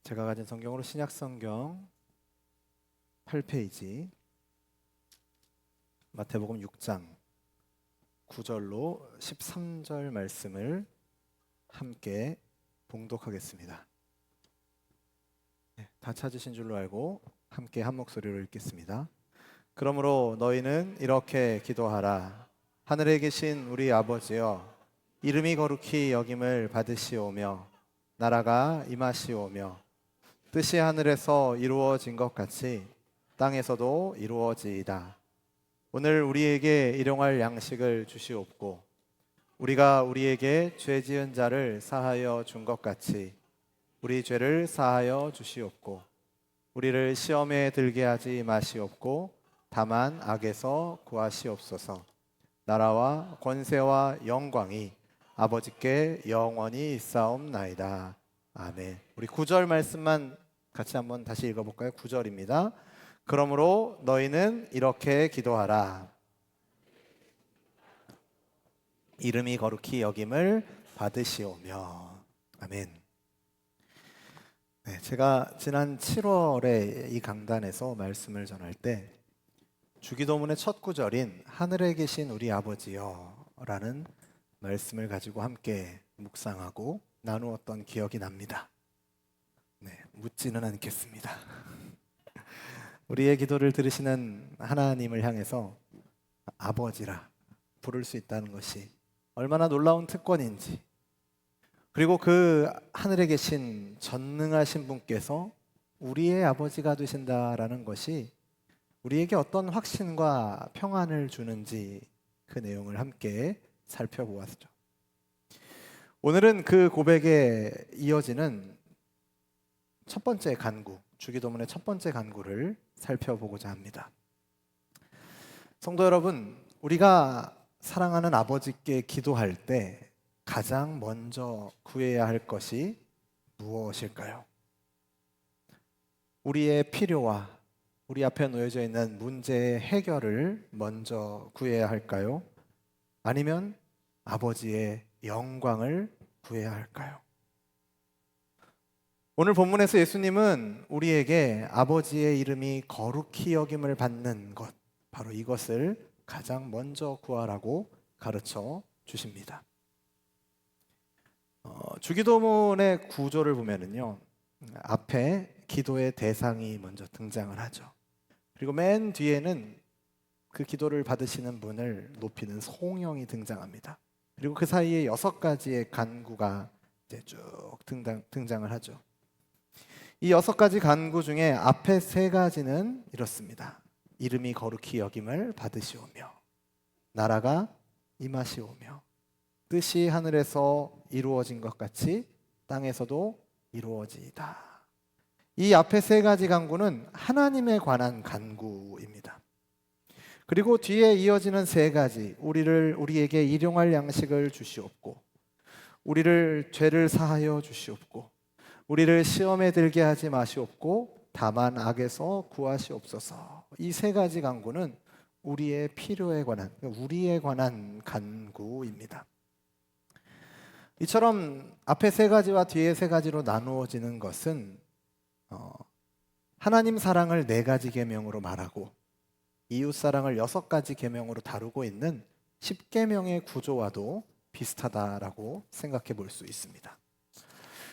제가 가진 성경으로 신약성경 8페이지 마태복음 6장 9절로 13절 말씀을 함께 봉독하겠습니다. 다 찾으신 줄로 알고 함께 한 목소리로 읽겠습니다. 그러므로 너희는 이렇게 기도하라. 하늘에 계신 우리 아버지여, 이름이 거룩히 여김을 받으시오며 나라가 임하시오며 뜻이 하늘에서 이루어진 것 같이 땅에서도 이루어지이다. 오늘 우리에게 일용할 양식을 주시옵고 우리가 우리에게 죄 지은 자를 사하여 준 것 같이 우리 죄를 사하여 주시옵고 우리를 시험에 들게 하지 마시옵고 다만 악에서 구하시옵소서. 나라와 권세와 영광이 아버지께 영원히 있사옵나이다. 아멘. 우리 9절 말씀만 같이 한번 다시 읽어볼까요? 9절입니다. 그러므로 너희는 이렇게 기도하라. 이름이 거룩히 여김을 받으시오며. 아멘. 제가 지난 7월에 이 강단에서 말씀을 전할 때 주기도문의 첫 구절인 하늘에 계신 우리 아버지여 라는 말씀을 가지고 함께 묵상하고 나누었던 기억이 납니다. 묻지는 않겠습니다. 우리의 기도를 들으시는 하나님을 향해서 아버지라 부를 수 있다는 것이 얼마나 놀라운 특권인지, 그리고 그 하늘에 계신 전능하신 분께서 우리의 아버지가 되신다라는 것이 우리에게 어떤 확신과 평안을 주는지 그 내용을 함께 살펴보았죠. 오늘은 그 고백에 이어지는 첫 번째 간구, 주기도문의 첫 번째 간구를 살펴보고자 합니다. 성도 여러분, 우리가 사랑하는 아버지께 기도할 때 가장 먼저 구해야 할 것이 무엇일까요? 우리의 필요와 우리 앞에 놓여져 있는 문제의 해결을 먼저 구해야 할까요? 아니면 아버지의 영광을 구해야 할까요? 오늘 본문에서 예수님은 우리에게 아버지의 이름이 거룩히 여김을 받는 것, 바로 이것을 가장 먼저 구하라고 가르쳐 주십니다. 주기도문의 구조를 보면은요, 앞에 기도의 대상이 먼저 등장을 하죠. 그리고 맨 뒤에는 그 기도를 받으시는 분을 높이는 송영이 등장합니다. 그리고 그 사이에 6가지의 간구가 이제 쭉 등장을 하죠. 이 6가지 간구 중에 앞에 3가지는 이렇습니다. 이름이 거룩히 여김을 받으시오며 나라가 임하시오며 뜻이 하늘에서 이루어진 것 같이 땅에서도 이루어지이다. 이 앞에 3가지 간구는 하나님에 관한 간구입니다. 그리고 뒤에 이어지는 3가지, 우리에게 일용할 양식을 주시옵고 우리를 죄를 사하여 주시옵고 우리를 시험에 들게 하지 마시옵고 다만 악에서 구하시옵소서. 이 3가지 간구는 우리의 필요에 관한, 우리에 관한 간구입니다. 이처럼 앞에 3가지와 뒤에 3가지로 나누어지는 것은 하나님 사랑을 4가지 계명으로 말하고 이웃 사랑을 6가지 계명으로 다루고 있는 10계명의 구조와도 비슷하다라고 생각해 볼 수 있습니다.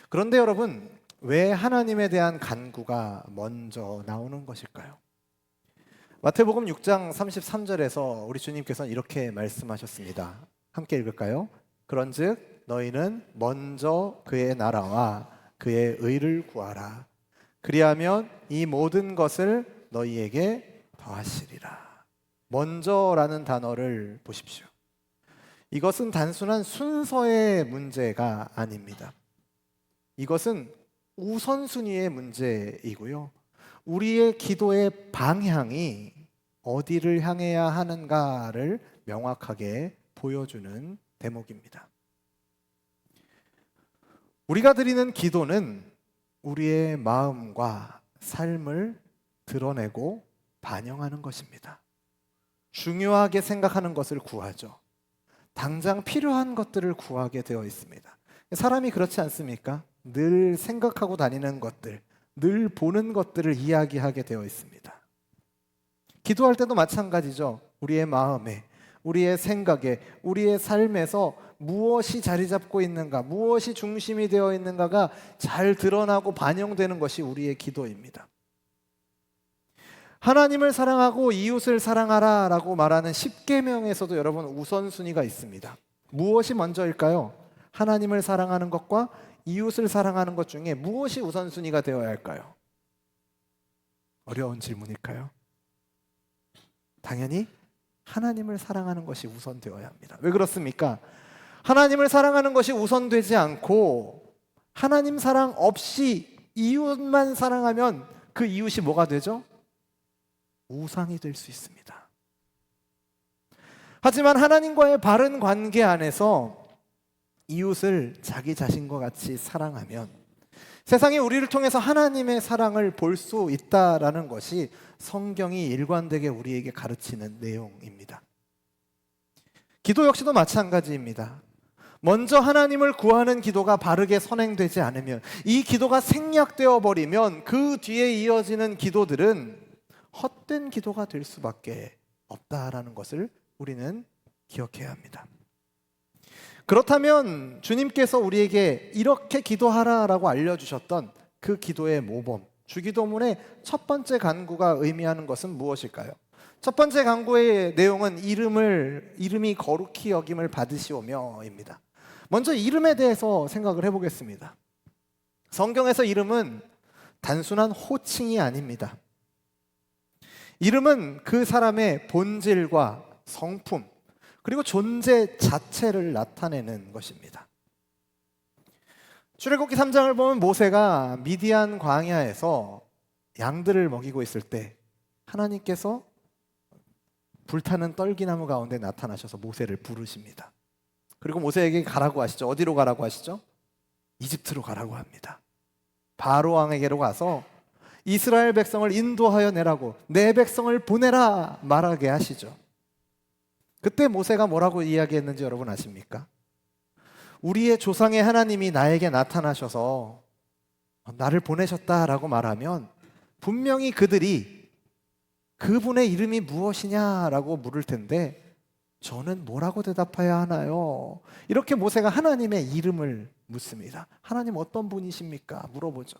그런데 여러분, 왜 하나님에 대한 간구가 먼저 나오는 것일까요? 마태복음 6장 33절에서 우리 주님께서는 이렇게 말씀하셨습니다. 함께 읽을까요? 그런즉 너희는 먼저 그의 나라와 그의 의를 구하라. 그리하면 이 모든 것을 너희에게 더하시리라. 먼저라는 단어를 보십시오. 이것은 단순한 순서의 문제가 아닙니다. 이것은 우선순위의 문제이고요. 우리의 기도의 방향이 어디를 향해야 하는가를 명확하게 보여주는 대목입니다. 우리가 드리는 기도는 우리의 마음과 삶을 드러내고 반영하는 것입니다. 중요하게 생각하는 것을 구하죠. 당장 필요한 것들을 구하게 되어 있습니다. 사람이 그렇지 않습니까? 늘 생각하고 다니는 것들, 늘 보는 것들을 이야기하게 되어 있습니다. 기도할 때도 마찬가지죠. 우리의 마음에, 우리의 생각에, 우리의 삶에서 무엇이 자리 잡고 있는가, 무엇이 중심이 되어 있는가가 잘 드러나고 반영되는 것이 우리의 기도입니다. 하나님을 사랑하고 이웃을 사랑하라 라고 말하는 십계명에서도 여러분 우선순위가 있습니다. 무엇이 먼저일까요? 하나님을 사랑하는 것과 이웃을 사랑하는 것 중에 무엇이 우선순위가 되어야 할까요? 어려운 질문일까요? 당연히 하나님을 사랑하는 것이 우선되어야 합니다. 왜 그렇습니까? 하나님을 사랑하는 것이 우선되지 않고 하나님 사랑 없이 이웃만 사랑하면 그 이웃이 뭐가 되죠? 우상이 될 수 있습니다. 하지만 하나님과의 바른 관계 안에서 이웃을 자기 자신과 같이 사랑하면 세상이 우리를 통해서 하나님의 사랑을 볼 수 있다라는 것이 성경이 일관되게 우리에게 가르치는 내용입니다. 기도 역시도 마찬가지입니다. 먼저 하나님을 구하는 기도가 바르게 선행되지 않으면, 이 기도가 생략되어 버리면 그 뒤에 이어지는 기도들은 헛된 기도가 될 수밖에 없다라는 것을 우리는 기억해야 합니다. 그렇다면 주님께서 우리에게 이렇게 기도하라라고 알려주셨던 그 기도의 모범, 주기도문의 첫 번째 간구가 의미하는 것은 무엇일까요? 첫 번째 간구의 내용은 이름이 거룩히 여김을 받으시오며입니다. 먼저 이름에 대해서 생각을 해보겠습니다. 성경에서 이름은 단순한 호칭이 아닙니다. 이름은 그 사람의 본질과 성품, 그리고 존재 자체를 나타내는 것입니다. 출애굽기 3장을 보면 모세가 미디안 광야에서 양들을 먹이고 있을 때 하나님께서 불타는 떨기나무 가운데 나타나셔서 모세를 부르십니다. 그리고 모세에게 가라고 하시죠. 어디로 가라고 하시죠? 이집트로 가라고 합니다. 바로 왕에게로 가서 이스라엘 백성을 인도하여 내라고, 내 백성을 보내라 말하게 하시죠. 그때 모세가 뭐라고 이야기했는지 여러분 아십니까? 우리의 조상의 하나님이 나에게 나타나셔서 나를 보내셨다라고 말하면 분명히 그들이 그분의 이름이 무엇이냐라고 물을 텐데 저는 뭐라고 대답해야 하나요? 이렇게 모세가 하나님의 이름을 묻습니다. 하나님 어떤 분이십니까? 물어보죠.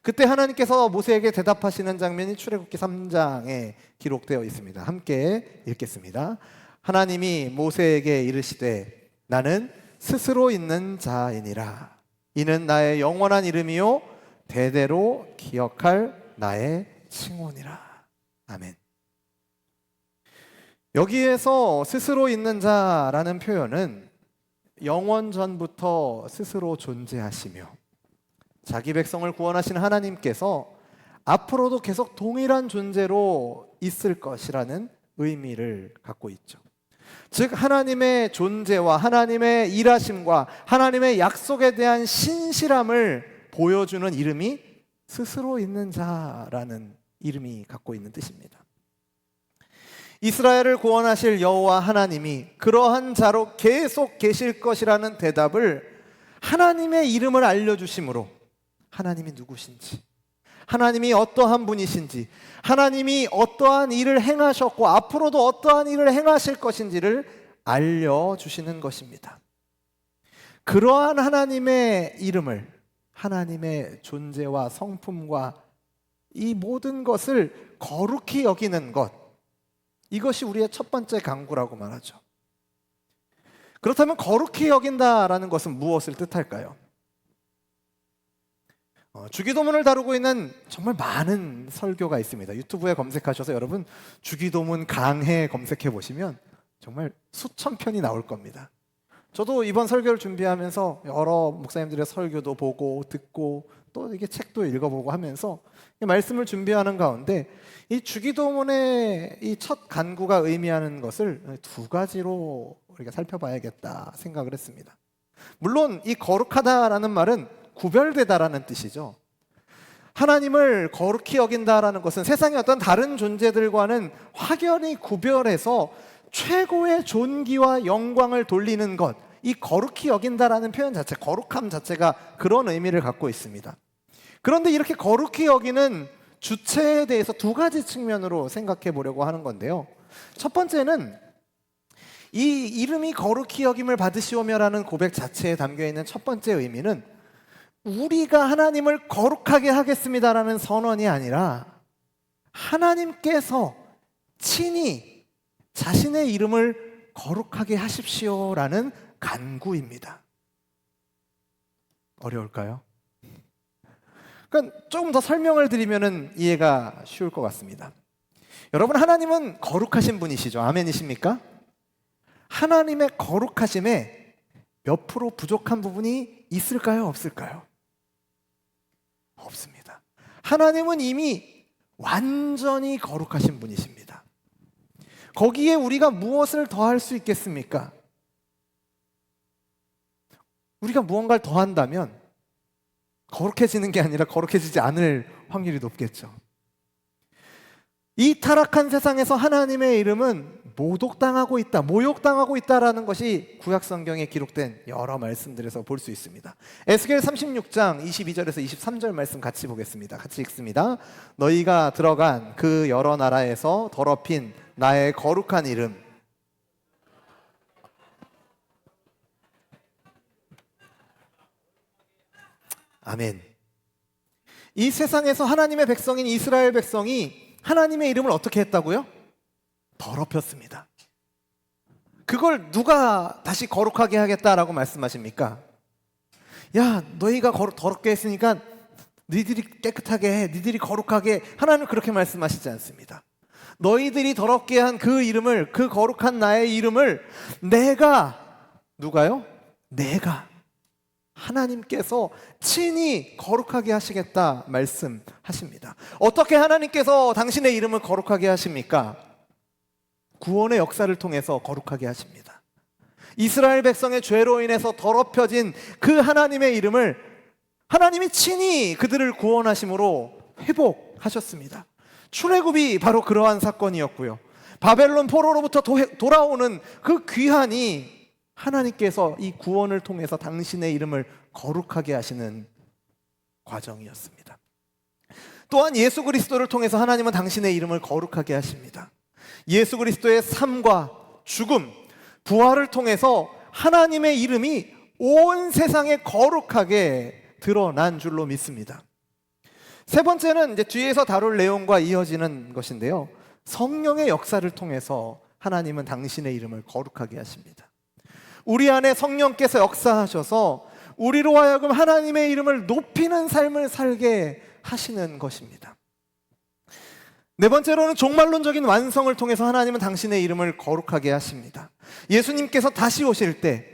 그때 하나님께서 모세에게 대답하시는 장면이 출애굽기 3장에 기록되어 있습니다. 함께 읽겠습니다. 하나님이 모세에게 이르시되 나는 스스로 있는 자이니라. 이는 나의 영원한 이름이요 대대로 기억할 나의 칭호니라. 아멘. 여기에서 스스로 있는 자라는 표현은 영원 전부터 스스로 존재하시며 자기 백성을 구원하신 하나님께서 앞으로도 계속 동일한 존재로 있을 것이라는 의미를 갖고 있죠. 즉 하나님의 존재와 하나님의 일하심과 하나님의 약속에 대한 신실함을 보여주는 이름이 스스로 있는 자라는 이름이 갖고 있는 뜻입니다. 이스라엘을 구원하실 여호와 하나님이 그러한 자로 계속 계실 것이라는 대답을 하나님의 이름을 알려주심으로 하나님이 누구신지, 하나님이 어떠한 분이신지, 하나님이 어떠한 일을 행하셨고 앞으로도 어떠한 일을 행하실 것인지를 알려주시는 것입니다. 그러한 하나님의 이름을, 하나님의 존재와 성품과 이 모든 것을 거룩히 여기는 것, 이것이 우리의 첫 번째 간구라고 말하죠. 그렇다면 거룩히 여긴다라는 것은 무엇을 뜻할까요? 주기도문을 다루고 있는 정말 많은 설교가 있습니다. 유튜브에 검색하셔서 여러분 주기도문 강해 검색해 보시면 정말 수천 편이 나올 겁니다. 저도 이번 설교를 준비하면서 여러 목사님들의 설교도 보고 듣고 또 이게 책도 읽어보고 하면서 말씀을 준비하는 가운데 이 주기도문의 이 첫 간구가 의미하는 것을 두 가지로 우리가 살펴봐야겠다 생각을 했습니다. 물론 이 거룩하다라는 말은 구별되다라는 뜻이죠. 하나님을 거룩히 여긴다라는 것은 세상의 어떤 다른 존재들과는 확연히 구별해서 최고의 존귀와 영광을 돌리는 것, 이 거룩히 여긴다라는 표현 자체, 거룩함 자체가 그런 의미를 갖고 있습니다. 그런데 이렇게 거룩히 여기는 주체에 대해서 두 가지 측면으로 생각해 보려고 하는 건데요. 첫 번째는 이 이름이 거룩히 여김을 받으시오며라는 고백 자체에 담겨있는 첫 번째 의미는 우리가 하나님을 거룩하게 하겠습니다라는 선언이 아니라 하나님께서 친히 자신의 이름을 거룩하게 하십시오라는 간구입니다. 어려울까요? 그러니까 조금 더 설명을 드리면 이해가 쉬울 것 같습니다. 여러분, 하나님은 거룩하신 분이시죠. 아멘이십니까? 하나님의 거룩하심에 몇 프로 부족한 부분이 있을까요? 없을까요? 없습니다. 하나님은 이미 완전히 거룩하신 분이십니다. 거기에 우리가 무엇을 더할 수 있겠습니까? 우리가 무언가를 더한다면 거룩해지는 게 아니라 거룩해지지 않을 확률이 높겠죠. 이 타락한 세상에서 하나님의 이름은 모독당하고 있다, 모욕당하고 있다라는 것이 구약 성경에 기록된 여러 말씀들에서 볼 수 있습니다. 에스겔 36장 22절에서 23절 말씀 같이 보겠습니다. 같이 읽습니다. 너희가 들어간 그 여러 나라에서 더럽힌 나의 거룩한 이름, 아멘. 이 세상에서 하나님의 백성인 이스라엘 백성이 하나님의 이름을 어떻게 했다고요? 더럽혔습니다. 그걸 누가 다시 거룩하게 하겠다라고 말씀하십니까? 야, 너희가 더럽게 했으니까 너희들이 깨끗하게 해, 너희들이 거룩하게 해. 하나님은 그렇게 말씀하시지 않습니다. 너희들이 더럽게 한 그 이름을, 그 거룩한 나의 이름을 누가요? 내가 하나님께서 친히 거룩하게 하시겠다 말씀하십니다. 어떻게 하나님께서 당신의 이름을 거룩하게 하십니까? 구원의 역사를 통해서 거룩하게 하십니다. 이스라엘 백성의 죄로 인해서 더럽혀진 그 하나님의 이름을 하나님이 친히 그들을 구원하심으로 회복하셨습니다. 출애굽이 바로 그러한 사건이었고요. 바벨론 포로로부터 돌아오는 그 귀환이 하나님께서 이 구원을 통해서 당신의 이름을 거룩하게 하시는 과정이었습니다. 또한 예수 그리스도를 통해서 하나님은 당신의 이름을 거룩하게 하십니다. 예수 그리스도의 삶과 죽음, 부활을 통해서 하나님의 이름이 온 세상에 거룩하게 드러난 줄로 믿습니다. 세 번째는 이제 뒤에서 다룰 내용과 이어지는 것인데요. 성령의 역사를 통해서 하나님은 당신의 이름을 거룩하게 하십니다. 우리 안에 성령께서 역사하셔서 우리로 하여금 하나님의 이름을 높이는 삶을 살게 하시는 것입니다. 네 번째로는 종말론적인 완성을 통해서 하나님은 당신의 이름을 거룩하게 하십니다. 예수님께서 다시 오실 때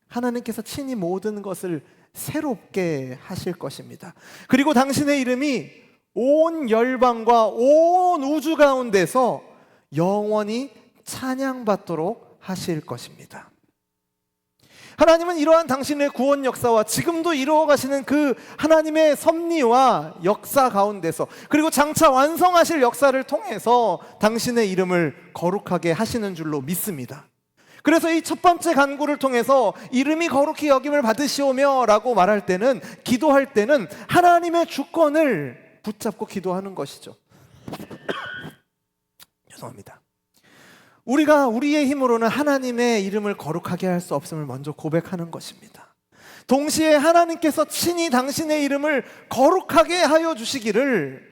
하나님께서 친히 모든 것을 새롭게 하실 것입니다. 그리고 당신의 이름이 온 열방과 온 우주 가운데서 영원히 찬양받도록 하실 것입니다. 하나님은 이러한 당신의 구원 역사와 지금도 이루어 가시는 그 하나님의 섭리와 역사 가운데서, 그리고 장차 완성하실 역사를 통해서 당신의 이름을 거룩하게 하시는 줄로 믿습니다. 그래서 이 첫 번째 간구를 통해서 이름이 거룩히 여김을 받으시오며 라고 말할 때는, 기도할 때는 하나님의 주권을 붙잡고 기도하는 것이죠. 죄송합니다. 우리가 우리의 힘으로는 하나님의 이름을 거룩하게 할 수 없음을 먼저 고백하는 것입니다. 동시에 하나님께서 친히 당신의 이름을 거룩하게 하여 주시기를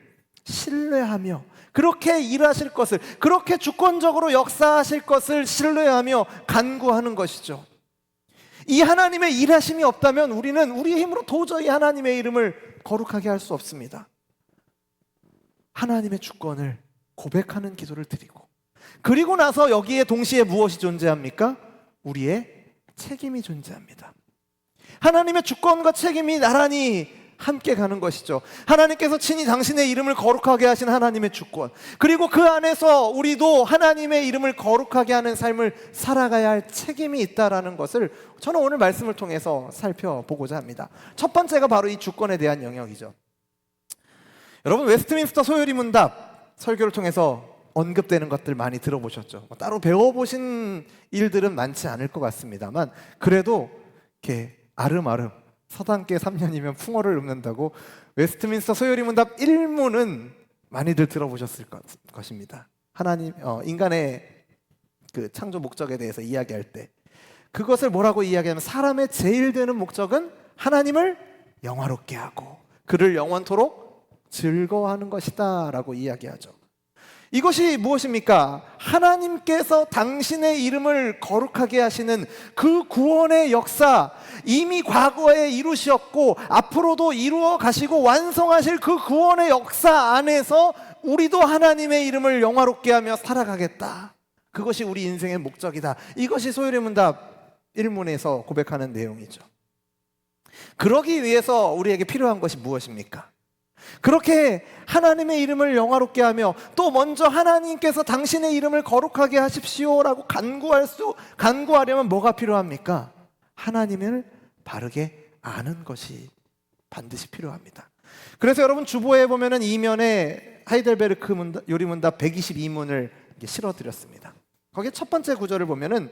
신뢰하며, 그렇게 일하실 것을, 그렇게 주권적으로 역사하실 것을 신뢰하며 간구하는 것이죠. 이 하나님의 일하심이 없다면 우리는 우리의 힘으로 도저히 하나님의 이름을 거룩하게 할 수 없습니다. 하나님의 주권을 고백하는 기도를 드리고, 그리고 나서 여기에 동시에 무엇이 존재합니까? 우리의 책임이 존재합니다. 하나님의 주권과 책임이 나란히 함께 가는 것이죠. 하나님께서 친히 당신의 이름을 거룩하게 하신 하나님의 주권, 그리고 그 안에서 우리도 하나님의 이름을 거룩하게 하는 삶을 살아가야 할 책임이 있다라는 것을 저는 오늘 말씀을 통해서 살펴보고자 합니다. 첫 번째가 바로 이 주권에 대한 영역이죠. 여러분, 웨스트민스터 소요리 문답 설교를 통해서 언급되는 것들 많이 들어보셨죠? 따로 배워보신 일들은 많지 않을 것 같습니다만 그래도 이렇게 아름아름 서당계 3년이면 풍어를 읊는다고 웨스트민스터 소요리문답 1문은 많이들 들어보셨을 것입니다. 하나님, 인간의 그 창조 목적에 대해서 이야기할 때 그것을 뭐라고 이야기하면 사람의 제일 되는 목적은 하나님을 영화롭게 하고 그를 영원토록 즐거워하는 것이다 라고 이야기하죠. 이것이 무엇입니까? 하나님께서 당신의 이름을 거룩하게 하시는 그 구원의 역사, 이미 과거에 이루셨고 앞으로도 이루어 가시고 완성하실 그 구원의 역사 안에서 우리도 하나님의 이름을 영화롭게 하며 살아가겠다. 그것이 우리 인생의 목적이다. 이것이 소요리문답 1문에서 고백하는 내용이죠. 그러기 위해서 우리에게 필요한 것이 무엇입니까? 그렇게 하나님의 이름을 영화롭게 하며 또 먼저 하나님께서 당신의 이름을 거룩하게 하십시오라고 간구하려면 뭐가 필요합니까? 하나님을 바르게 아는 것이 반드시 필요합니다. 그래서 여러분 주보에 보면은 이면에 하이델베르크 요리문답 122문을 실어드렸습니다. 거기에 첫 번째 구절을 보면은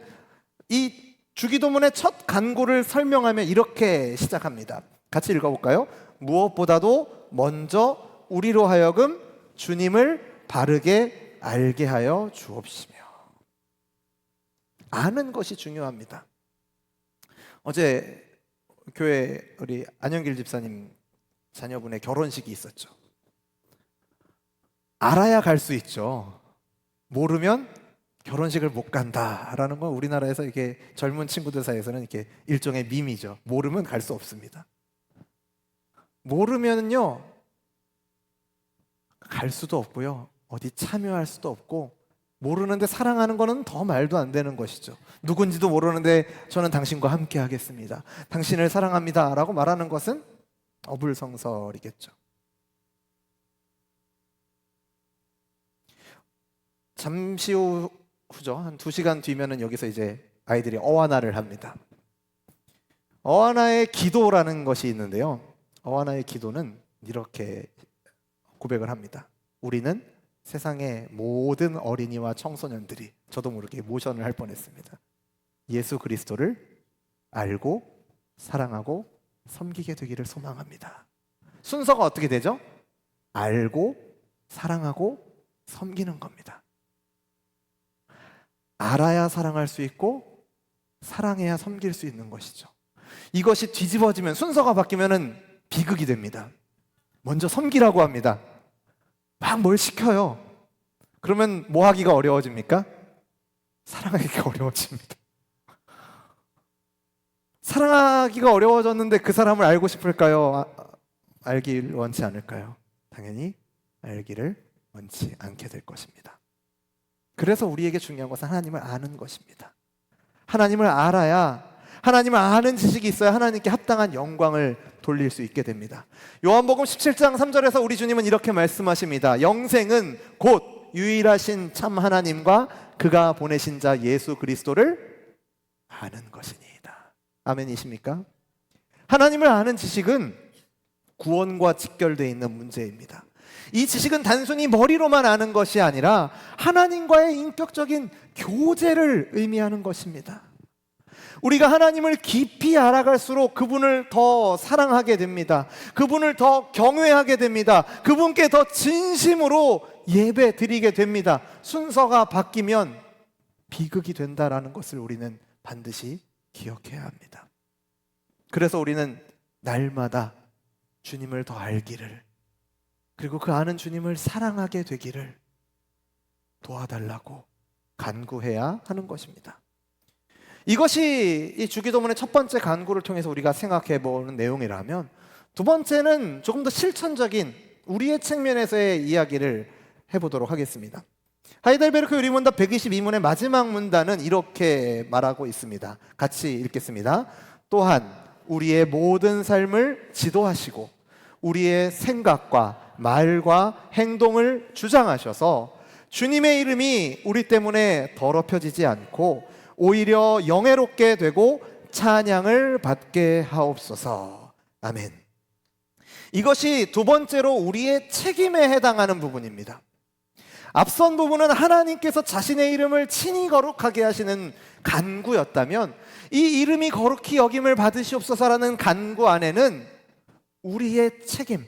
이 주기도문의 첫 간구를 설명하며 이렇게 시작합니다. 같이 읽어볼까요? 무엇보다도 먼저 우리로 하여금 주님을 바르게 알게 하여 주옵시며. 아는 것이 중요합니다. 어제 교회 우리 안영길 집사님 자녀분의 결혼식이 있었죠. 알아야 갈 수 있죠. 모르면 결혼식을 못 간다라는 건 우리나라에서 이게 젊은 친구들 사이에서는 이렇게 일종의 밈이죠. 모르면 갈 수 없습니다. 모르면요 갈 수도 없고요 어디 참여할 수도 없고 모르는데 사랑하는 거는 더 말도 안 되는 것이죠. 누군지도 모르는데 저는 당신과 함께 하겠습니다, 당신을 사랑합니다 라고 말하는 것은 어불성설이겠죠. 잠시 후죠. 한 2시간 뒤면은 여기서 이제 아이들이 어와나를 합니다. 어와나의 기도라는 것이 있는데요. 어와나의 기도는 이렇게 고백을 합니다. 우리는 세상의 모든 어린이와 청소년들이, 저도 모르게 모션을 할 뻔했습니다, 예수 그리스도를 알고 사랑하고 섬기게 되기를 소망합니다. 순서가 어떻게 되죠? 알고 사랑하고 섬기는 겁니다. 알아야 사랑할 수 있고 사랑해야 섬길 수 있는 것이죠. 이것이 뒤집어지면, 순서가 바뀌면은 비극이 됩니다. 먼저 섬기라고 합니다. 막 뭘 시켜요. 그러면 뭐 하기가 어려워집니까? 사랑하기가 어려워집니다. 사랑하기가 어려워졌는데 그 사람을 알고 싶을까요? 알길 원치 않을까요? 당연히 알기를 원치 않게 될 것입니다. 그래서 우리에게 중요한 것은 하나님을 아는 것입니다. 하나님을 알아야, 하나님을 아는 지식이 있어야 하나님께 합당한 영광을 돌릴 수 있게 됩니다. 요한복음 17장 3절에서 우리 주님은 이렇게 말씀하십니다. 영생은 곧 유일하신 참 하나님과 그가 보내신 자 예수 그리스도를 아는 것이니이다. 아멘이십니까? 하나님을 아는 지식은 구원과 직결되어 있는 문제입니다. 이 지식은 단순히 머리로만 아는 것이 아니라 하나님과의 인격적인 교제를 의미하는 것입니다. 우리가 하나님을 깊이 알아갈수록 그분을 더 사랑하게 됩니다. 그분을 더 경외하게 됩니다. 그분께 더 진심으로 예배 드리게 됩니다. 순서가 바뀌면 비극이 된다라는 것을 우리는 반드시 기억해야 합니다. 그래서 우리는 날마다 주님을 더 알기를, 그리고 그 아는 주님을 사랑하게 되기를 도와달라고 간구해야 하는 것입니다. 이것이 이 주기도문의 첫 번째 간구를 통해서 우리가 생각해 보는 내용이라면, 두 번째는 조금 더 실천적인 우리의 측면에서의 이야기를 해보도록 하겠습니다. 하이델베르크 요리문답 122문의 마지막 문단은 이렇게 말하고 있습니다. 같이 읽겠습니다. 또한 우리의 모든 삶을 지도하시고 우리의 생각과 말과 행동을 주장하셔서 주님의 이름이 우리 때문에 더럽혀지지 않고 오히려 영예롭게 되고 찬양을 받게 하옵소서. 아멘. 이것이 두 번째로 우리의 책임에 해당하는 부분입니다. 앞선 부분은 하나님께서 자신의 이름을 친히 거룩하게 하시는 간구였다면, 이 이름이 거룩히 여김을 받으시옵소서라는 간구 안에는 우리의 책임,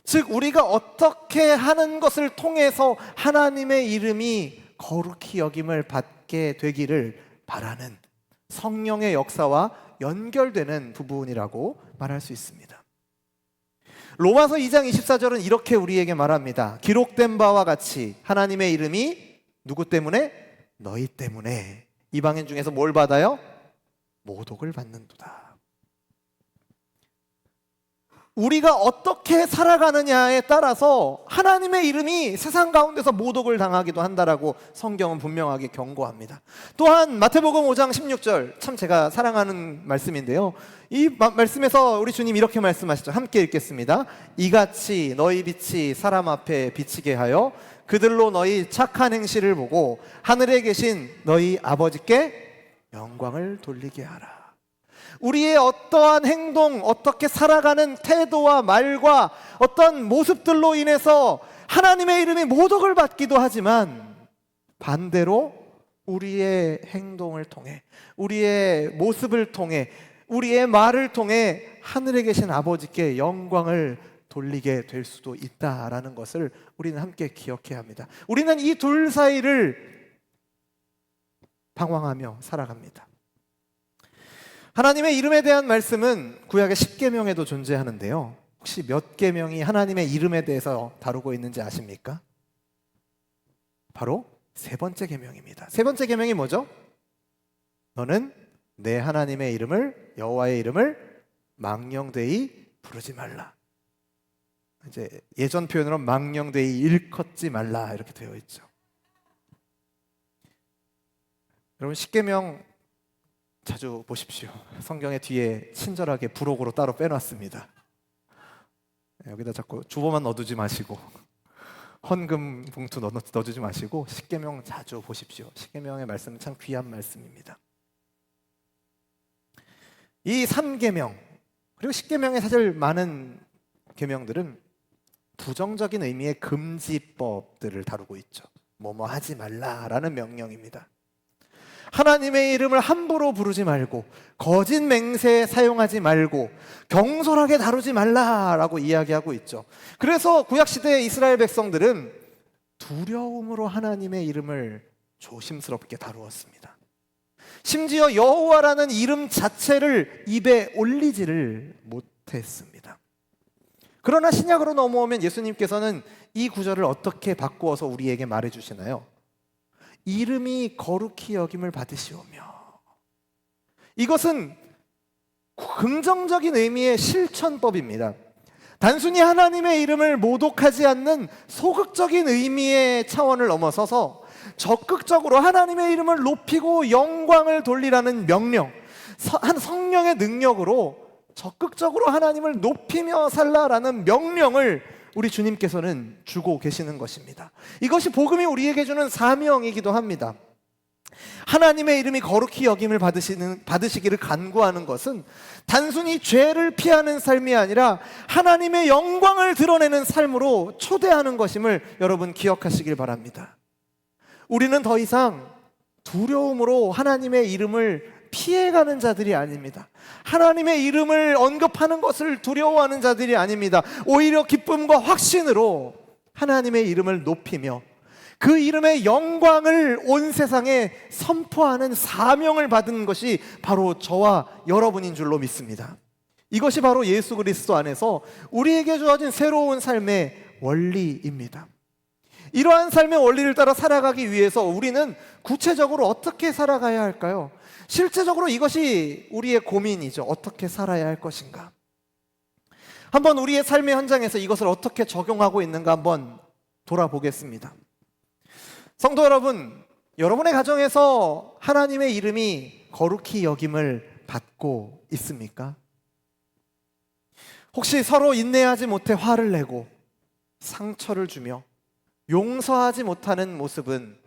즉 우리가 어떻게 하는 것을 통해서 하나님의 이름이 거룩히 여김을 받게 되기를 바라는 성령의 역사와 연결되는 부분이라고 말할 수 있습니다. 로마서 2장 24절은 이렇게 우리에게 말합니다. 기록된 바와 같이 하나님의 이름이 누구 때문에? 너희 때문에 이방인 중에서 뭘 받아요? 모독을 받는도다. 우리가 어떻게 살아가느냐에 따라서 하나님의 이름이 세상 가운데서 모독을 당하기도 한다라고 성경은 분명하게 경고합니다. 또한 마태복음 5장 16절, 참 제가 사랑하는 말씀인데요, 이 말씀에서 우리 주님 이렇게 말씀하시죠. 함께 읽겠습니다. 이같이 너희 빛이 사람 앞에 비치게 하여 그들로 너희 착한 행실을 보고 하늘에 계신 너희 아버지께 영광을 돌리게 하라. 우리의 어떠한 행동, 어떻게 살아가는 태도와 말과 어떤 모습들로 인해서 하나님의 이름이 모독을 받기도 하지만, 반대로 우리의 행동을 통해, 우리의 모습을 통해, 우리의 말을 통해 하늘에 계신 아버지께 영광을 돌리게 될 수도 있다라는 것을 우리는 함께 기억해야 합니다. 우리는 이 둘 사이를 방황하며 살아갑니다. 하나님의 이름에 대한 말씀은 구약의 10계명에도 존재하는데요, 혹시 몇 계명이 하나님의 이름에 대해서 다루고 있는지 아십니까? 바로 세 번째 계명입니다. 세 번째 계명이 뭐죠? 너는 내 하나님의 이름을, 여호와의 이름을 망령되이 부르지 말라. 이제 예전 표현으로 망령되이 일컫지 말라 이렇게 되어 있죠. 여러분, 10계명 자주 보십시오. 성경의 뒤에 친절하게 부록으로 따로 빼놨습니다. 여기다 자꾸 주보만 넣어두지 마시고, 헌금 봉투 넣어주지 마시고 10계명 자주 보십시오. 10계명의 말씀은 참 귀한 말씀입니다. 이 3계명 그리고 10계명의 사실 많은 계명들은 부정적인 의미의 금지법들을 다루고 있죠. 뭐뭐 하지 말라라는 명령입니다. 하나님의 이름을 함부로 부르지 말고, 거짓 맹세 사용하지 말고, 경솔하게 다루지 말라라고 이야기하고 있죠. 그래서 구약시대의 이스라엘 백성들은 두려움으로 하나님의 이름을 조심스럽게 다루었습니다. 심지어 여호와라는 이름 자체를 입에 올리지를 못했습니다. 그러나 신약으로 넘어오면 예수님께서는 이 구절을 어떻게 바꾸어서 우리에게 말해주시나요? 이름이 거룩히 여김을 받으시오며. 이것은 긍정적인 의미의 실천법입니다. 단순히 하나님의 이름을 모독하지 않는 소극적인 의미의 차원을 넘어서서 적극적으로 하나님의 이름을 높이고 영광을 돌리라는 명령, 한 성령의 능력으로 적극적으로 하나님을 높이며 살라라는 명령을 우리 주님께서는 주고 계시는 것입니다. 이것이 복음이 우리에게 주는 사명이기도 합니다. 하나님의 이름이 거룩히 여김을 받으시기를 간구하는 것은 단순히 죄를 피하는 삶이 아니라 하나님의 영광을 드러내는 삶으로 초대하는 것임을 여러분 기억하시길 바랍니다. 우리는 더 이상 두려움으로 하나님의 이름을 피해가는 자들이 아닙니다. 하나님의 이름을 언급하는 것을 두려워하는 자들이 아닙니다. 오히려 기쁨과 확신으로 하나님의 이름을 높이며 그 이름의 영광을 온 세상에 선포하는 사명을 받은 것이 바로 저와 여러분인 줄로 믿습니다. 이것이 바로 예수 그리스도 안에서 우리에게 주어진 새로운 삶의 원리입니다. 이러한 삶의 원리를 따라 살아가기 위해서 우리는 구체적으로 어떻게 살아가야 할까요? 실제적으로 이것이 우리의 고민이죠. 어떻게 살아야 할 것인가? 한번 우리의 삶의 현장에서 이것을 어떻게 적용하고 있는가 한번 돌아보겠습니다. 성도 여러분, 여러분의 가정에서 하나님의 이름이 거룩히 여김을 받고 있습니까? 혹시 서로 인내하지 못해 화를 내고 상처를 주며 용서하지 못하는 모습은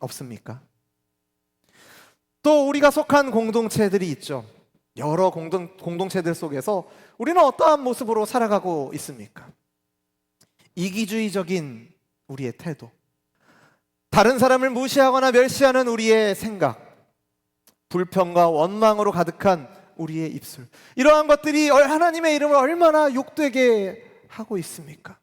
없습니까? 또 우리가 속한 공동체들이 있죠. 여러 공동체들 속에서 우리는 어떠한 모습으로 살아가고 있습니까? 이기주의적인 우리의 태도, 다른 사람을 무시하거나 멸시하는 우리의 생각, 불평과 원망으로 가득한 우리의 입술, 이러한 것들이 하나님의 이름을 얼마나 욕되게 하고 있습니까?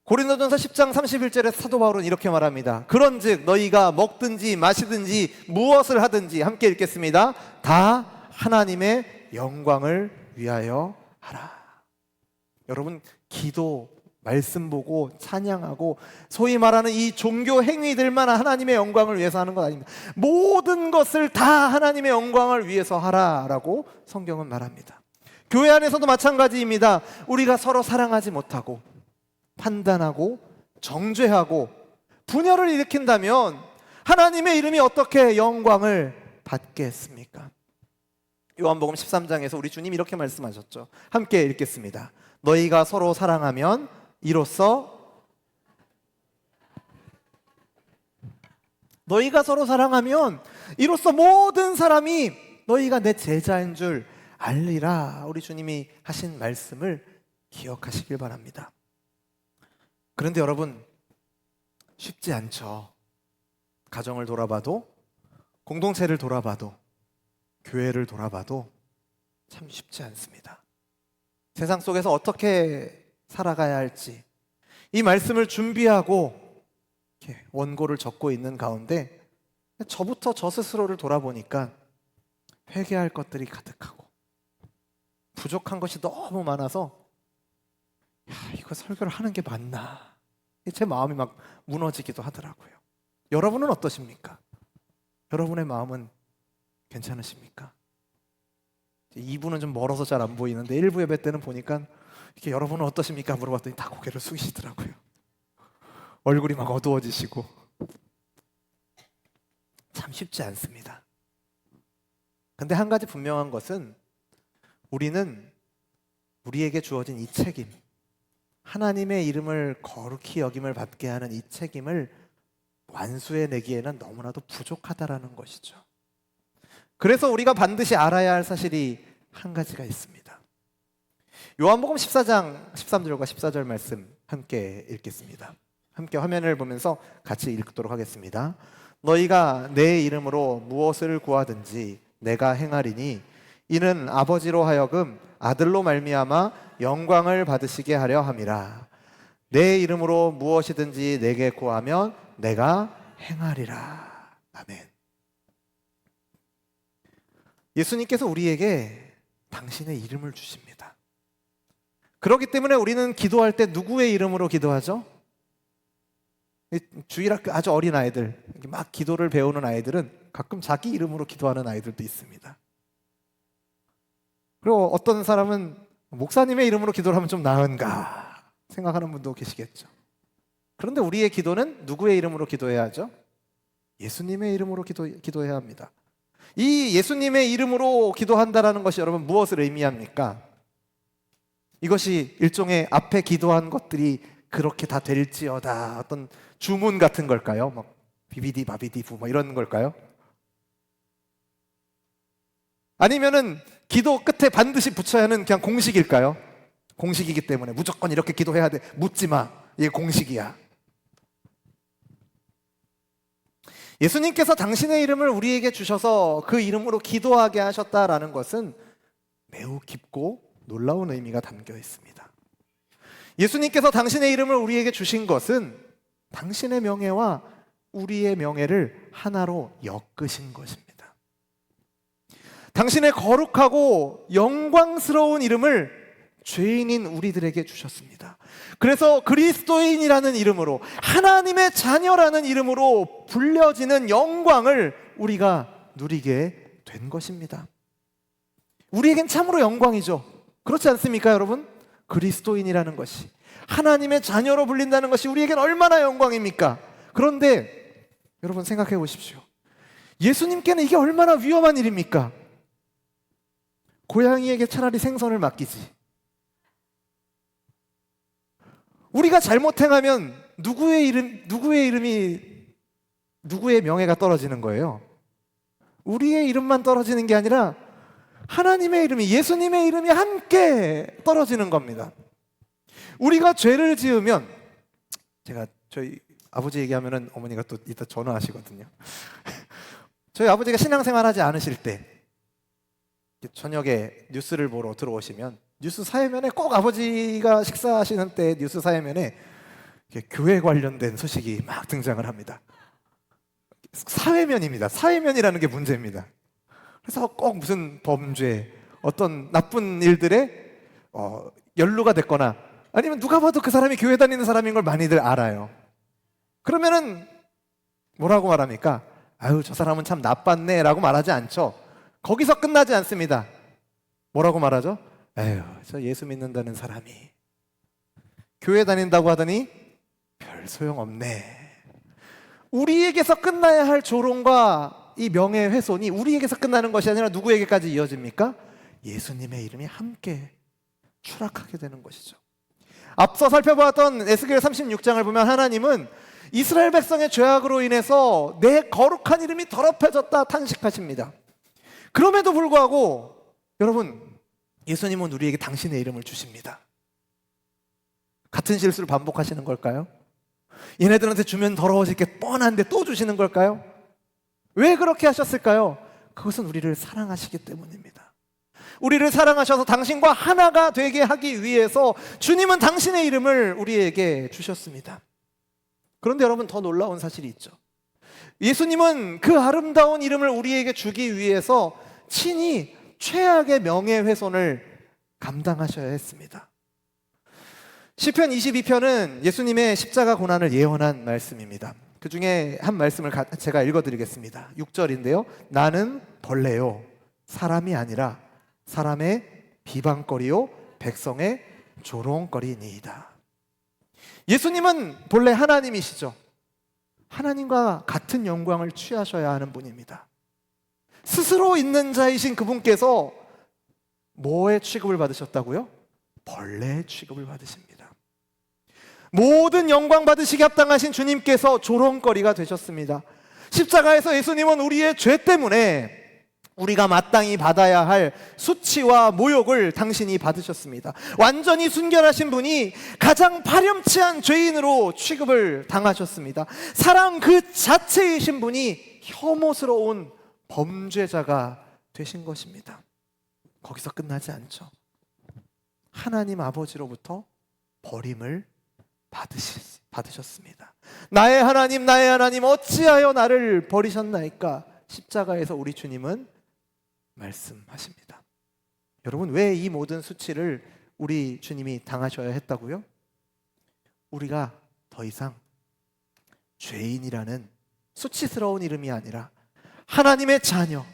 고린도전서 10장 31절에 사도 바울은 이렇게 말합니다. 그런즉 너희가 먹든지 마시든지 무엇을 하든지, 함께 읽겠습니다. 다 하나님의 영광을 위하여 하라. 여러분, 기도, 말씀 보고 찬양하고 소위 말하는 이 종교 행위들만 하나님의 영광을 위해서 하는 것 아닙니다. 모든 것을 다 하나님의 영광을 위해서 하라라고 성경은 말합니다. 교회 안에서도 마찬가지입니다. 우리가 서로 사랑하지 못하고 판단하고 정죄하고 분열을 일으킨다면 하나님의 이름이 어떻게 영광을 받겠습니까? 요한복음 13장에서 우리 주님 이렇게 말씀하셨죠. 함께 읽겠습니다. 너희가 서로 사랑하면 이로써 모든 사람이 너희가 내 제자인 줄 알리라. 우리 주님이 하신 말씀을 기억하시길 바랍니다. 그런데 여러분, 쉽지 않죠. 가정을 돌아봐도, 공동체를 돌아봐도, 교회를 돌아봐도 참 쉽지 않습니다. 세상 속에서 어떻게 살아가야 할지 이 말씀을 준비하고 이렇게 원고를 적고 있는 가운데 저부터 저 스스로를 돌아보니까 회개할 것들이 가득하고 부족한 것이 너무 많아서 이거 설교를 하는 게 맞나, 제 마음이 막 무너지기도 하더라고요. 여러분은 어떠십니까? 여러분의 마음은 괜찮으십니까? 2부는 좀 멀어서 잘 안 보이는데 1부 예배 때는 보니까 이렇게 여러분은 어떠십니까? 물어봤더니 다 고개를 숙이시더라고요. 얼굴이 막 어두워지시고. 참 쉽지 않습니다. 근데 한 가지 분명한 것은 우리는 우리에게 주어진 이 책임, 하나님의 이름을 거룩히 여김을 받게 하는 이 책임을 완수해내기에는 너무나도 부족하다라는 것이죠. 그래서 우리가 반드시 알아야 할 사실이 한 가지가 있습니다. 요한복음 14장 13절과 14절 말씀 함께 읽겠습니다. 함께 화면을 보면서 같이 읽도록 하겠습니다. 너희가 내 이름으로 무엇을 구하든지 내가 행하리니 이는 아버지로 하여금 아들로 말미암아 영광을 받으시게 하려 함이라. 내 이름으로 무엇이든지 내게 구하면 내가 행하리라. 아멘. 예수님께서 우리에게 당신의 이름을 주십니다. 그렇기 때문에 우리는 기도할 때 누구의 이름으로 기도하죠? 주일학교 아주 어린 아이들, 막 기도를 배우는 아이들은 가끔 자기 이름으로 기도하는 아이들도 있습니다. 그리고 어떤 사람은 목사님의 이름으로 기도를 하면 좀 나은가 생각하는 분도 계시겠죠. 그런데 우리의 기도는 누구의 이름으로 기도해야 하죠? 예수님의 이름으로 기도해야 합니다. 이 예수님의 이름으로 기도한다라는 것이 여러분 무엇을 의미합니까? 이것이 일종의 앞에 기도한 것들이 그렇게 다 될지어다, 어떤 주문 같은 걸까요? 막 비비디 바비디 부 뭐 이런 걸까요? 아니면은 기도 끝에 반드시 붙여야 하는 그냥 공식일까요? 공식이기 때문에 무조건 이렇게 기도해야 돼, 묻지 마, 이게 공식이야. 예수님께서 당신의 이름을 우리에게 주셔서 그 이름으로 기도하게 하셨다라는 것은 매우 깊고 놀라운 의미가 담겨 있습니다. 예수님께서 당신의 이름을 우리에게 주신 것은 당신의 명예와 우리의 명예를 하나로 엮으신 것입니다. 당신의 거룩하고 영광스러운 이름을 죄인인 우리들에게 주셨습니다. 그래서 그리스도인이라는 이름으로, 하나님의 자녀라는 이름으로 불려지는 영광을 우리가 누리게 된 것입니다. 우리에겐 참으로 영광이죠. 그렇지 않습니까, 여러분? 그리스도인이라는 것이, 하나님의 자녀로 불린다는 것이 우리에겐 얼마나 영광입니까? 그런데 여러분 생각해 보십시오. 예수님께는 이게 얼마나 위험한 일입니까? 고양이에게 차라리 생선을 맡기지. 우리가 잘못 행하면 누구의 이름이, 누구의 명예가 떨어지는 거예요? 우리의 이름만 떨어지는 게 아니라 하나님의 이름이, 예수님의 이름이 함께 떨어지는 겁니다. 우리가 죄를 지으면 제가 저희 아버지 얘기하면은 어머니가 또 이따 전화하시거든요. 저희 아버지가 신앙생활하지 않으실 때 저녁에 뉴스를 보러 들어오시면 뉴스 사회면에 꼭 아버지가 식사하시는 때 뉴스 사회면에 교회 관련된 소식이 막 등장을 합니다. 사회면입니다. 사회면이라는 게 문제입니다. 그래서 꼭 무슨 범죄, 어떤 나쁜 일들에 연루가 됐거나 아니면 누가 봐도 그 사람이 교회 다니는 사람인 걸 많이들 알아요. 그러면은 뭐라고 말합니까? 아유, 저 사람은 참 나빴네 라고 말하지 않죠. 거기서 끝나지 않습니다. 뭐라고 말하죠? 에휴, 저 예수 믿는다는 사람이 교회 다닌다고 하더니 별 소용없네. 우리에게서 끝나야 할 조롱과 이 명예훼손이 우리에게서 끝나는 것이 아니라 누구에게까지 이어집니까? 예수님의 이름이 함께 추락하게 되는 것이죠. 앞서 살펴보았던 에스겔 36장을 보면 하나님은 이스라엘 백성의 죄악으로 인해서 내 거룩한 이름이 더럽혀졌다 탄식하십니다. 그럼에도 불구하고 여러분, 예수님은 우리에게 당신의 이름을 주십니다. 같은 실수를 반복하시는 걸까요? 얘네들한테 주면 더러워질 게 뻔한데 또 주시는 걸까요? 왜 그렇게 하셨을까요? 그것은 우리를 사랑하시기 때문입니다. 우리를 사랑하셔서 당신과 하나가 되게 하기 위해서 주님은 당신의 이름을 우리에게 주셨습니다. 그런데 여러분, 더 놀라운 사실이 있죠. 예수님은 그 아름다운 이름을 우리에게 주기 위해서 친히 최악의 명예훼손을 감당하셔야 했습니다. 시편 22편은 예수님의 십자가 고난을 예언한 말씀입니다. 그 중에 한 말씀을 제가 읽어드리겠습니다. 6절인데요. 나는 벌레요, 사람이 아니라 사람의 비방거리요, 백성의 조롱거리니이다. 예수님은 본래 하나님이시죠. 하나님과 같은 영광을 취하셔야 하는 분입니다. 스스로 있는 자이신 그분께서 뭐의 취급을 받으셨다고요? 벌레의 취급을 받으십니다. 모든 영광 받으시기 합당하신 주님께서 조롱거리가 되셨습니다. 십자가에서 예수님은 우리의 죄 때문에 우리가 마땅히 받아야 할 수치와 모욕을 당신이 받으셨습니다. 완전히 순결하신 분이 가장 파렴치한 죄인으로 취급을 당하셨습니다. 사랑 그 자체이신 분이 혐오스러운 범죄자가 되신 것입니다. 거기서 끝나지 않죠. 하나님 아버지로부터 버림을 받으셨습니다. 나의 하나님 어찌하여 나를 버리셨나이까? 십자가에서 우리 주님은 말씀하십니다. 여러분, 왜 이 모든 수치를 우리 주님이 당하셔야 했다고요? 우리가 더 이상 죄인이라는 수치스러운 이름이 아니라 하나님의 자녀,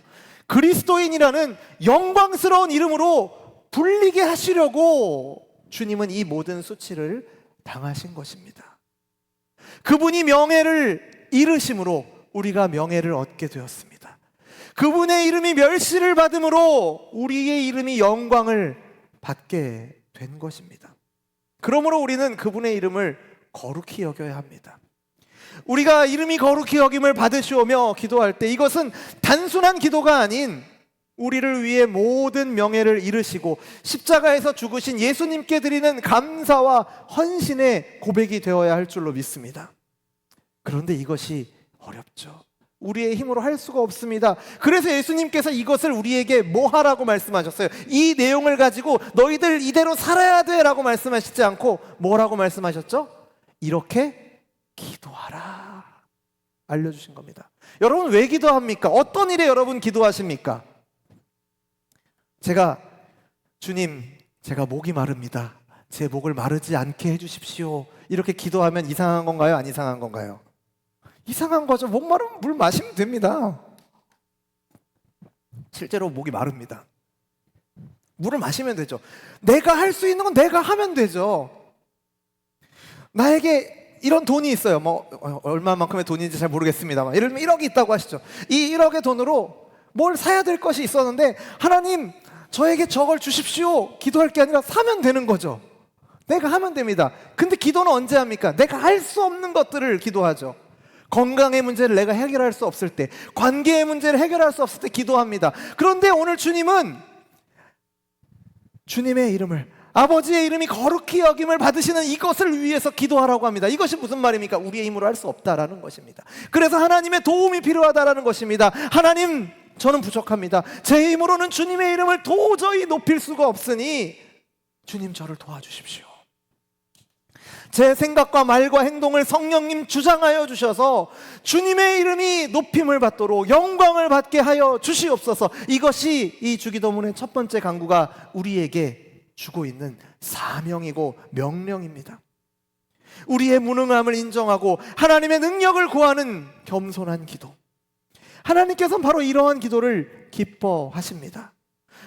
그리스도인이라는 영광스러운 이름으로 불리게 하시려고 주님은 이 모든 수치를 당하신 것입니다. 그분이 명예를 잃으심으로 우리가 명예를 얻게 되었습니다. 그분의 이름이 멸시를 받음으로 우리의 이름이 영광을 받게 된 것입니다. 그러므로 우리는 그분의 이름을 거룩히 여겨야 합니다. 우리가 이름이 거룩히 여김을 받으시오며 기도할 때 이것은 단순한 기도가 아닌 우리를 위해 모든 명예를 잃으시고 십자가에서 죽으신 예수님께 드리는 감사와 헌신의 고백이 되어야 할 줄로 믿습니다. 그런데 이것이 어렵죠. 우리의 힘으로 할 수가 없습니다. 그래서 예수님께서 이것을 우리에게 뭐 하라고 말씀하셨어요? 이 내용을 가지고 너희들 이대로 살아야 돼 라고 말씀하시지 않고 뭐라고 말씀하셨죠? 이렇게 기도하라 알려주신 겁니다. 여러분, 왜 기도합니까? 어떤 일에 여러분 기도하십니까? 주님, 제가 목이 마릅니다. 제 목을 마르지 않게 해주십시오. 이렇게 기도하면 이상한 건가요? 안 이상한 건가요? 이상한 거죠. 목 마르면 물 마시면 됩니다. 실제로 목이 마릅니다. 물을 마시면 되죠. 내가 할 수 있는 건 내가 하면 되죠. 나에게 이런 돈이 있어요. 얼마만큼의 돈인지 잘 모르겠습니다만 예를 들면 1억이 있다고 하시죠. 이 1억의 돈으로 뭘 사야 될 것이 있었는데 하나님, 저에게 저걸 주십시오. 기도할 게 아니라 사면 되는 거죠. 내가 하면 됩니다. 근데 기도는 언제 합니까? 내가 할 수 없는 것들을 기도하죠. 건강의 문제를 내가 해결할 수 없을 때, 관계의 문제를 해결할 수 없을 때 기도합니다. 그런데 오늘 주님은 주님의 이름을 아버지의 이름이 거룩히 여김을 받으시는 이것을 위해서 기도하라고 합니다. 이것이 무슨 말입니까? 우리의 힘으로 할 수 없다라는 것입니다. 그래서 하나님의 도움이 필요하다라는 것입니다. 하나님, 저는 부족합니다. 제 힘으로는 주님의 이름을 도저히 높일 수가 없으니 주님, 저를 도와주십시오. 제 생각과 말과 행동을 성령님 주장하여 주셔서 주님의 이름이 높임을 받도록 영광을 받게 하여 주시옵소서. 이것이 이 주기도문의 첫 번째 간구가 우리에게 주고 있는 사명이고 명령입니다. 우리의 무능함을 인정하고 하나님의 능력을 구하는 겸손한 기도. 하나님께서는 바로 이러한 기도를 기뻐하십니다.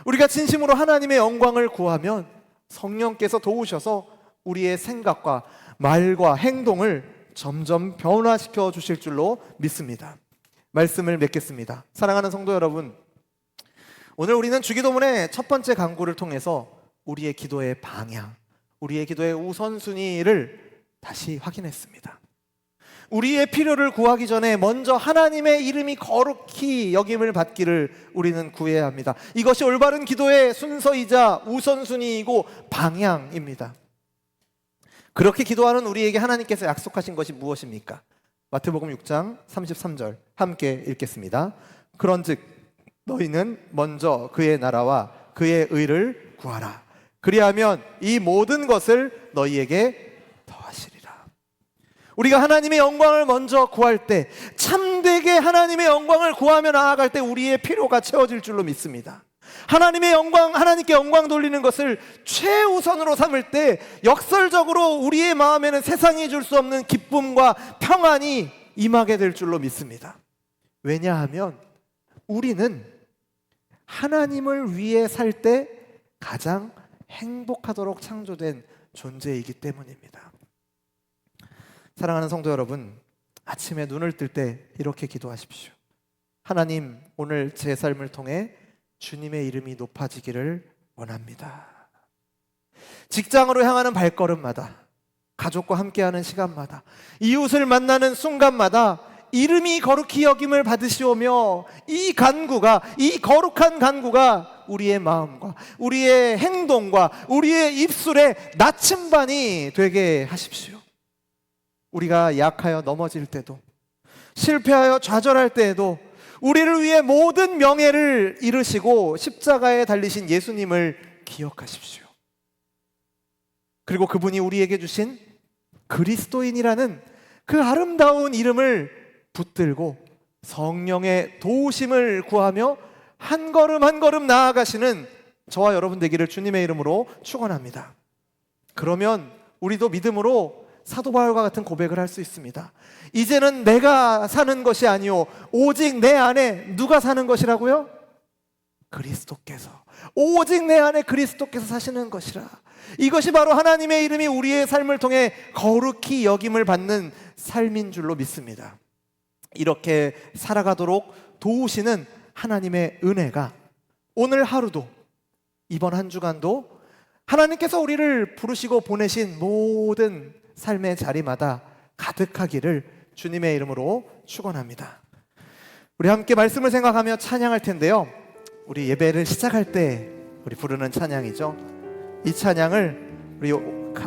우리가 진심으로 하나님의 영광을 구하면 성령께서 도우셔서 우리의 생각과 말과 행동을 점점 변화시켜 주실 줄로 믿습니다. 말씀을 맺겠습니다. 사랑하는 성도 여러분, 오늘 우리는 주기도문의 첫 번째 간구를 통해서 우리의 기도의 방향, 우리의 기도의 우선순위를 다시 확인했습니다. 우리의 필요를 구하기 전에 먼저 하나님의 이름이 거룩히 여김을 받기를 우리는 구해야 합니다. 이것이 올바른 기도의 순서이자 우선순위이고 방향입니다. 그렇게 기도하는 우리에게 하나님께서 약속하신 것이 무엇입니까? 마태복음 6장 33절 함께 읽겠습니다. 그런즉 너희는 먼저 그의 나라와 그의 의를 구하라. 그리하면 이 모든 것을 너희에게 더하시리라. 우리가 하나님의 영광을 먼저 구할 때, 참되게 하나님의 영광을 구하며 나아갈 때 우리의 필요가 채워질 줄로 믿습니다. 하나님의 영광, 하나님께 영광 돌리는 것을 최우선으로 삼을 때 역설적으로 우리의 마음에는 세상이 줄 수 없는 기쁨과 평안이 임하게 될 줄로 믿습니다. 왜냐하면 우리는 하나님을 위해 살 때 가장 행복하도록 창조된 존재이기 때문입니다. 사랑하는 성도 여러분, 아침에 눈을 뜰 때 이렇게 기도하십시오. 하나님, 오늘 제 삶을 통해 주님의 이름이 높아지기를 원합니다. 직장으로 향하는 발걸음마다, 가족과 함께하는 시간마다, 이웃을 만나는 순간마다 이름이 거룩히 여김을 받으시오며 이 간구가, 이 거룩한 간구가 우리의 마음과 우리의 행동과 우리의 입술의 나침반이 되게 하십시오. 우리가 약하여 넘어질 때도, 실패하여 좌절할 때에도 우리를 위해 모든 명예를 이루시고 십자가에 달리신 예수님을 기억하십시오. 그리고 그분이 우리에게 주신 그리스도인이라는 그 아름다운 이름을 붙들고 성령의 도우심을 구하며 한 걸음 한 걸음 나아가시는 저와 여러분 되기를 주님의 이름으로 축원합니다. 그러면 우리도 믿음으로 사도 바울과 같은 고백을 할 수 있습니다. 이제는 내가 사는 것이 아니오 오직 내 안에 누가 사는 것이라고요? 그리스도께서. 오직 내 안에 그리스도께서 사시는 것이라. 이것이 바로 하나님의 이름이 우리의 삶을 통해 거룩히 여김을 받는 삶인 줄로 믿습니다. 이렇게 살아가도록 도우시는 하나님의 은혜가 오늘 하루도, 이번 한 주간도 하나님께서 우리를 부르시고 보내신 모든 삶의 자리마다 가득하기를 주님의 이름으로 축원합니다. 우리 함께 말씀을 생각하며 찬양할 텐데요, 우리 예배를 시작할 때 우리 부르는 찬양이죠. 이 찬양을 우리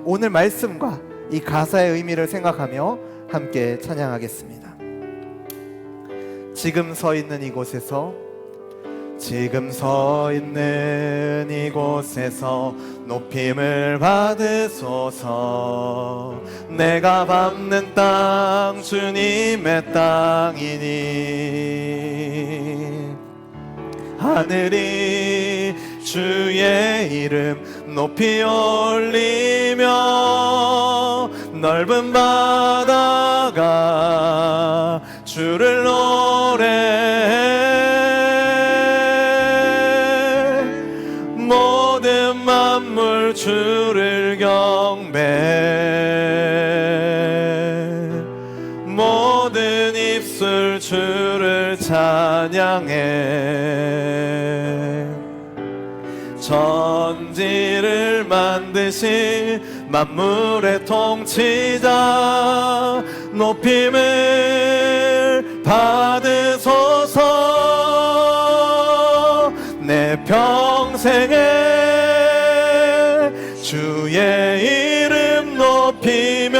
오늘 말씀과 이 가사의 의미를 생각하며 함께 찬양하겠습니다. 지금 서 있는 이곳에서, 지금 서 있는 이곳에서 높임을 받으소서. 내가 밟는 땅 주님의 땅이니 하늘이 주의 이름 높이 올리며 넓은 바다가 주를 노래해. 모든 만물 주를 경배해. 모든 입술 주를 찬양해. 천지를 만드신 만물의 통치자 높임을 받으소서. 내 평생에 주의 이름 높이며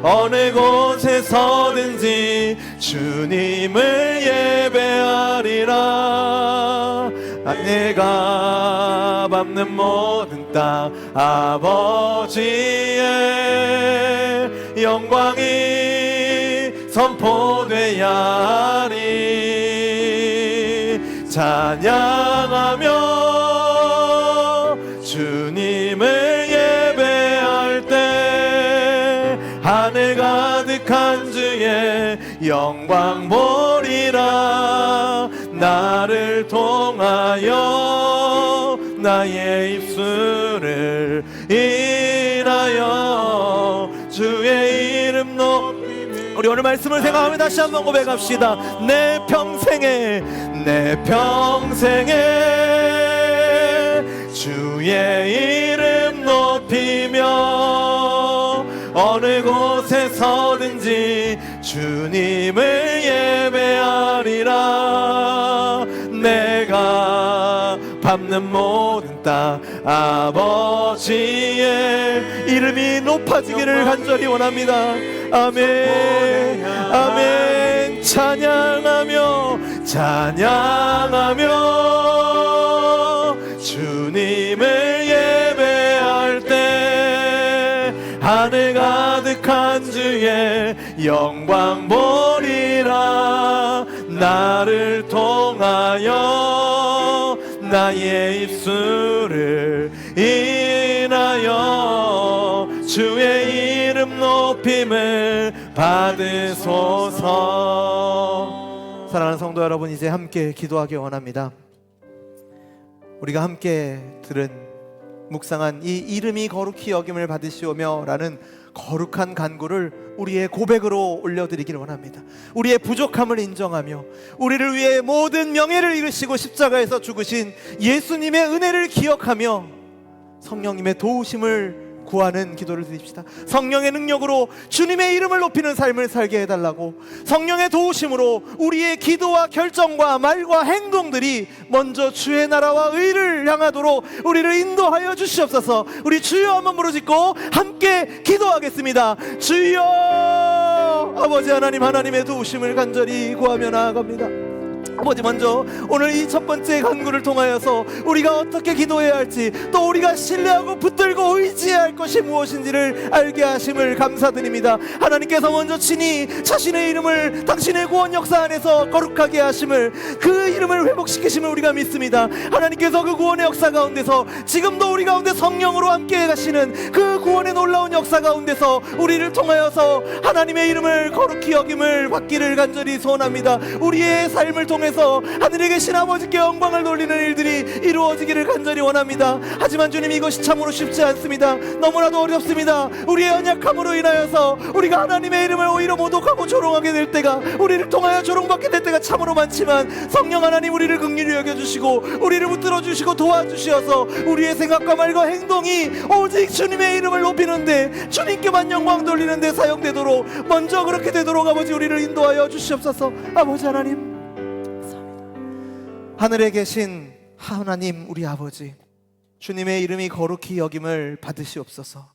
어느 곳에 서든지 주님을 예배하리라. 내가 밟는 모든 땅 아버지의 영광이 선포되야 하리. 찬양하며 주님을 예배할 때 하늘 가득한 주의 영광 보리라. 나를 통하여 나의 입술을 인하여 주의 이름 높이며. 우리 오늘 말씀을 생각하며 다시 한번 고백합시다. 내 평생에 주의 이름 높이며 어느 곳에 서든지 주님을 예배하리라. 내가 밟는 모든 땅 아버지의 이름이 높아지기를 간절히 원합니다. 아멘, 아멘. 찬양하며 주님을 예배할 때 하늘 가득한 주의 영광 보리라. 나를 통하여 나의 입술을 인하여 주의 이름 높임을 받으소서. 사랑하는 성도 여러분, 이제 함께 기도하기 원합니다. 우리가 함께 들은 묵상한 이 이름이 거룩히 여김을 받으시오며 라는 거룩한 간구를 우리의 고백으로 올려드리기를 원합니다. 우리의 부족함을 인정하며 우리를 위해 모든 명예를 이루시고 십자가에서 죽으신 예수님의 은혜를 기억하며 성령님의 도우심을 구하는 기도를 드립시다. 성령의 능력으로 주님의 이름을 높이는 삶을 살게 해달라고, 성령의 도우심으로 우리의 기도와 결정과 말과 행동들이 먼저 주의 나라와 의를 향하도록 우리를 인도하여 주시옵소서. 우리 주여 한번 부르짖고 함께 기도하겠습니다. 주여. 아버지 하나님, 하나님의 도우심을 간절히 구하며 나아갑니다. 아버지, 먼저 오늘 이 첫 번째 간구를 통하여서 우리가 어떻게 기도해야 할지, 또 우리가 신뢰하고 붙들고 의지해야 할 것이 무엇인지를 알게 하심을 감사드립니다. 하나님께서 먼저 친히 자신의 이름을 당신의 구원 역사 안에서 거룩하게 하심을, 그 이름을 회복시키심을 우리가 믿습니다. 하나님께서 그 구원의 역사 가운데서 지금도 우리 가운데 성령으로 함께 가시는 그 구원의 놀라운 역사 가운데서 우리를 통하여서 하나님의 이름을 거룩히 여김을 받기를 간절히 소원합니다. 우리의 삶을 통해서 하늘에 계신 아버지께 영광을 돌리는 일들이 이루어지기를 간절히 원합니다. 하지만 주님, 이것이 참으로 쉽지 않습니다. 너무나도 어렵습니다. 우리의 연약함으로 인하여서 우리가 하나님의 이름을 오히려 모독하고 조롱하게 될 때가, 우리를 통하여 조롱받게 될 때가 참으로 많지만, 성령 하나님, 우리를 긍휼히 여겨주시고 우리를 붙들어 주시고 도와주시어서 우리의 생각과 말과 행동이 오직 주님의 이름을 높이는데, 주님께만 영광 돌리는 데 사용되도록, 먼저 그렇게 되도록 아버지 우리를 인도하여 주시옵소서. 아버지 하나님, 하늘에 계신 하나님, 우리 아버지, 주님의 이름이 거룩히 여김을 받으시옵소서.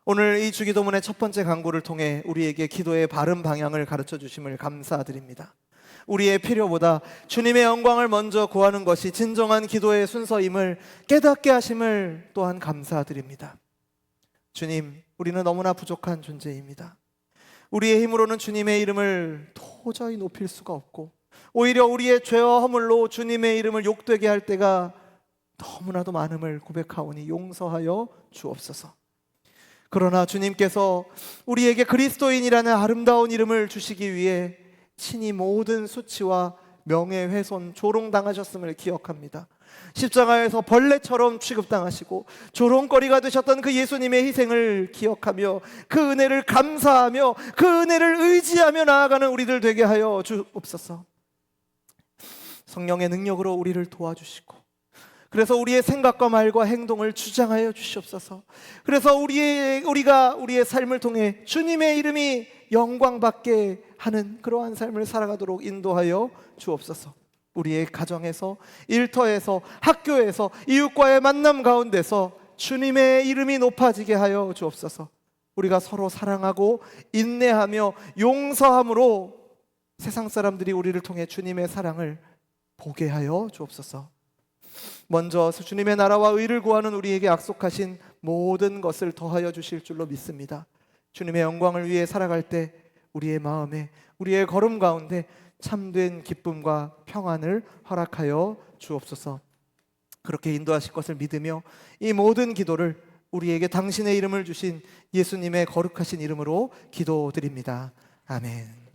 오늘 이 주기도문의 첫 번째 강구를 통해 우리에게 기도의 바른 방향을 가르쳐 주심을 감사드립니다. 우리의 필요보다 주님의 영광을 먼저 구하는 것이 진정한 기도의 순서임을 깨닫게 하심을 또한 감사드립니다. 주님, 우리는 너무나 부족한 존재입니다. 우리의 힘으로는 주님의 이름을 도저히 높일 수가 없고, 오히려 우리의 죄와 허물로 주님의 이름을 욕되게 할 때가 너무나도 많음을 고백하오니 용서하여 주옵소서. 그러나 주님께서 우리에게 그리스도인이라는 아름다운 이름을 주시기 위해 친히 모든 수치와 명예훼손, 조롱당하셨음을 기억합니다. 십자가에서 벌레처럼 취급당하시고 조롱거리가 되셨던 그 예수님의 희생을 기억하며 그 은혜를 감사하며 그 은혜를 의지하며 나아가는 우리들 되게 하여 주옵소서. 성령의 능력으로 우리를 도와주시고, 그래서 우리의 생각과 말과 행동을 주장하여 주시옵소서. 그래서 우리가 우리의 삶을 통해 주님의 이름이 영광받게 하는 그러한 삶을 살아가도록 인도하여 주옵소서. 우리의 가정에서, 일터에서, 학교에서, 이웃과의 만남 가운데서 주님의 이름이 높아지게 하여 주옵소서. 우리가 서로 사랑하고 인내하며 용서함으로 세상 사람들이 우리를 통해 주님의 사랑을 보게 하여 주옵소서. 먼저 주님의 나라와 의를 구하는 우리에게 약속하신 모든 것을 더하여 주실 줄로 믿습니다. 주님의 영광을 위해 살아갈 때 우리의 마음에, 우리의 걸음 가운데 참된 기쁨과 평안을 허락하여 주옵소서. 그렇게 인도하실 것을 믿으며 이 모든 기도를 우리에게 당신의 이름을 주신 예수님의 거룩하신 이름으로 기도드립니다. 아멘.